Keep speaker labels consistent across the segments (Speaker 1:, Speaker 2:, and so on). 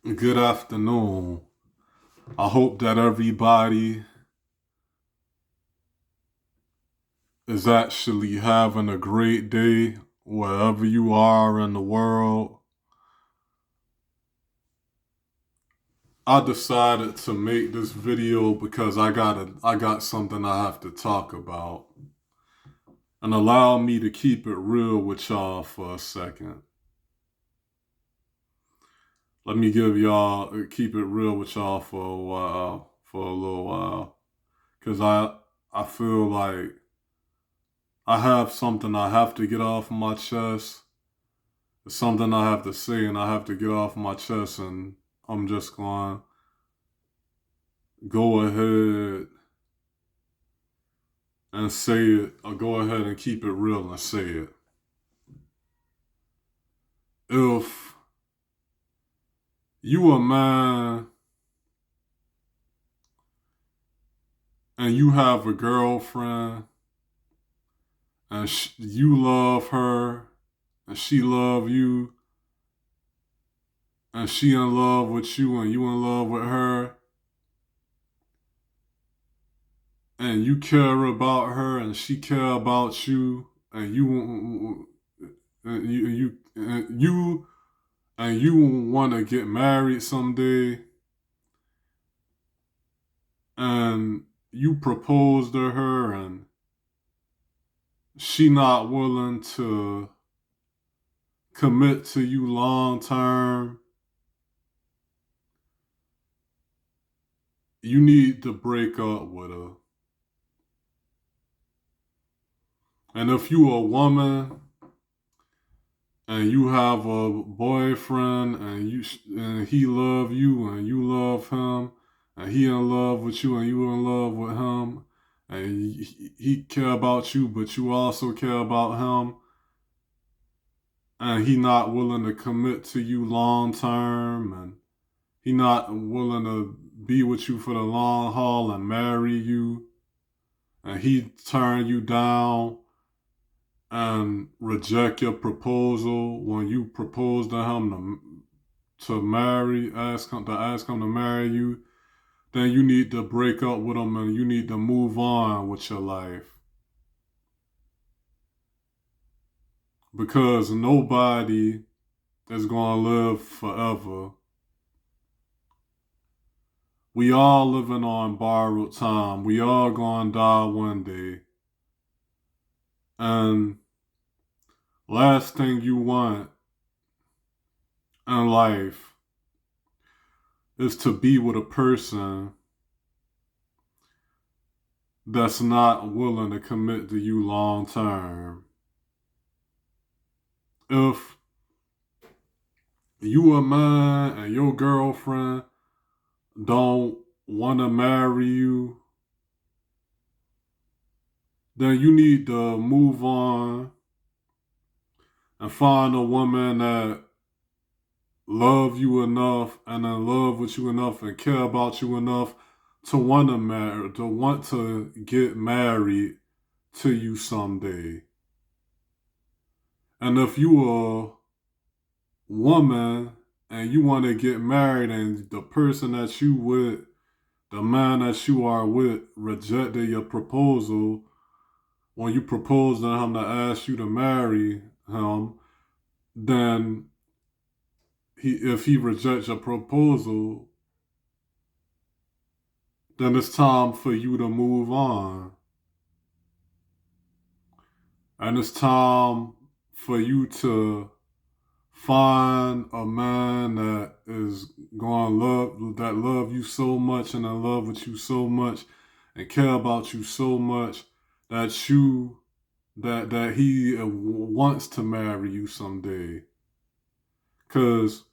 Speaker 1: Good afternoon. I hope that everybody is actually having a great day wherever you are in the world. I decided to make this video because I got something I have to talk about. And allow me to keep it real with y'all for a second. Let me keep it real with y'all for a little while. Cause I feel like I have something I have to get off my chest. It's something I have to say and I have to get off my chest, and I'm just going to go ahead and say it, or go ahead and keep it real and say it. If you a man and you have a girlfriend and you love her and she love you and she in love with you and you in love with her and you care about her and she care about you and you want to get married someday and you propose to her and she not willing to commit to you long term, you need to break up with her. And if you a woman and you have a boyfriend and he love you and you love him and he in love with you and you in love with him and he care about you but you also care about him and he not willing to commit to you long term and he not willing to be with you for the long haul and marry you and he turn you down and reject your proposal when you propose to him to marry, ask him to marry you, then you need to break up with him and you need to move on with your life. Because nobody is going to live forever. We all living on borrowed time. We all going to die one day. And last thing you want in life is to be with a person that's not willing to commit to you long term. If you a man and your girlfriend don't want to marry you, then you need to move on and find a woman that love you enough and in love with you enough and care about you enough to want to get married to you someday. And if you a woman and you want to get married and the person that you with, the man that you are with, rejected your proposal when you proposed to him to ask you to marry him, then if he rejects your proposal, then it's time for you to move on. And it's time for you to find a man that love you so much and in love with you so much and care about you so much that he wants to marry you someday. Cause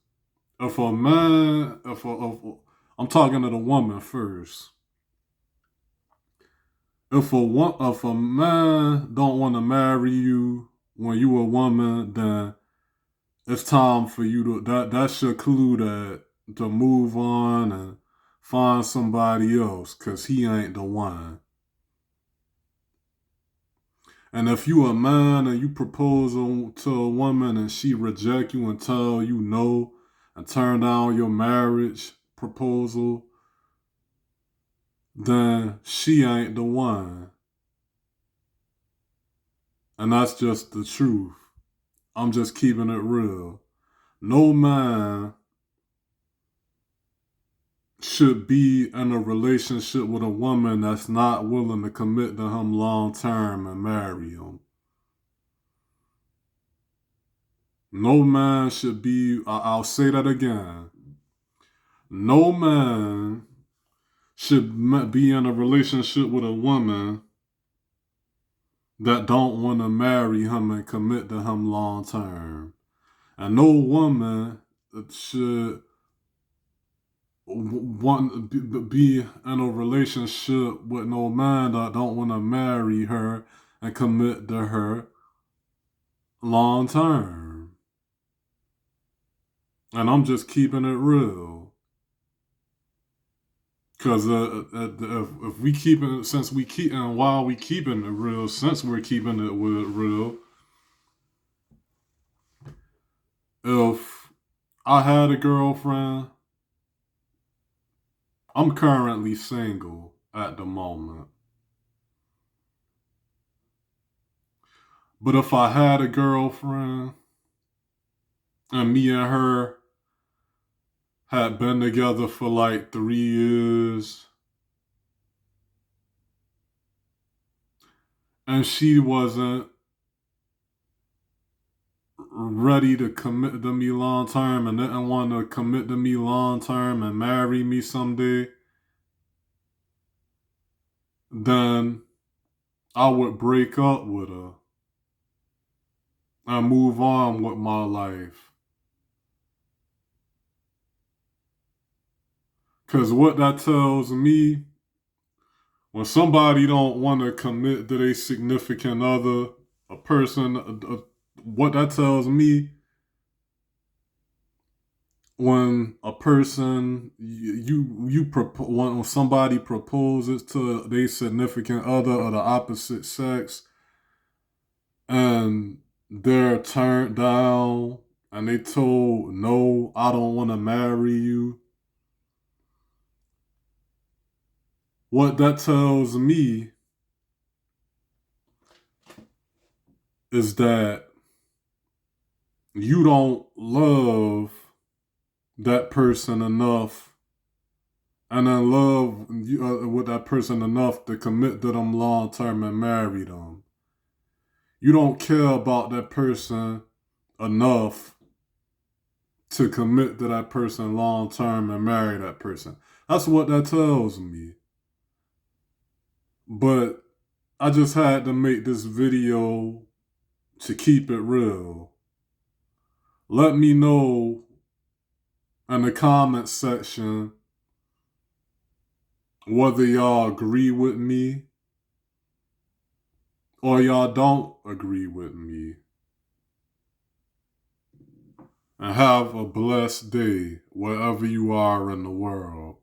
Speaker 1: if a man, I'm talking to the woman first. If a man don't want to marry you when you a woman, then it's time for you that's your clue to move on and find somebody else because he ain't the one. And if you a man and you propose to a woman and she reject you and tell you no and turn down your marriage proposal, then she ain't the one. And that's just the truth. I'm just keeping it real. No man should be in a relationship with a woman that's not willing to commit to him long term and marry him. No man should be, I'll say that again. No man should be in a relationship with a woman that don't want to marry him and commit to him long term. And no woman should want to be in a relationship with no man that don't want to marry her and commit to her long term. And I'm just keeping it real. Because if we keep it, since we keep, and while we keeping it real, since we're keeping it real, if I had a girlfriend, I'm currently single at the moment. But if I had a girlfriend and me and her had been together for like 3 years and she wasn't ready to commit to me long term and didn't want to commit to me long term and marry me someday, then I would break up with her and move on with my life. Because what that tells me, when somebody don't want to commit to their significant other, a person, what that tells me, when a person, when somebody proposes to their significant other of the opposite sex and they're turned down and they told, no, I don't want to marry you, what that tells me is that you don't love that person enough and in love with that person enough to commit to them long term and marry them. You don't care about that person enough to commit to that person long term and marry that person. That's what that tells me. But I just had to make this video to keep it real. Let me know in the comment section whether y'all agree with me or y'all don't agree with me. And have a blessed day wherever you are in the world.